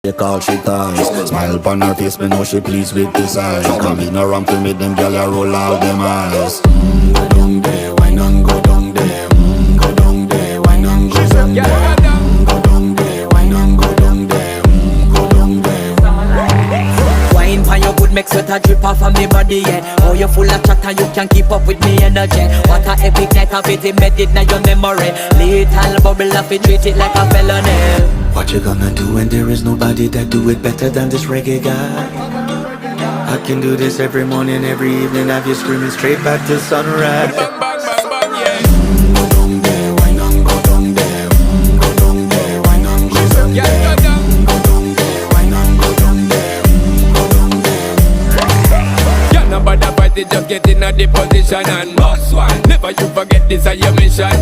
They call she ties. Smile upon her face, me know she pleased with this eyes. Come in around to me, them gyal a roll out them eyes. Go down there, why not go down there? Go down there, why not go down there? Go down there, why not go down there? Go down there. Wine pan your good, make sweat a drip off of me body, yeah. Oh, you full of chatter, you can keep up with me energy. What a epic night of it, embedded in your memory. Little bubble of it, treat it like a felony. What you gonna do when there is nobody that do it better than this reggae guy? I can do this every morning, every evening, have you screaming straight back to sunrise. Bang, bang, bang, bang, yeah. Go down there, why not go down there? Go down there, why not go down there? Yeah, go down. Go down there, why not go down there? Go down there. Yeah, nobody fight it, just get in a the position and boss one. Never you forget this is your mission.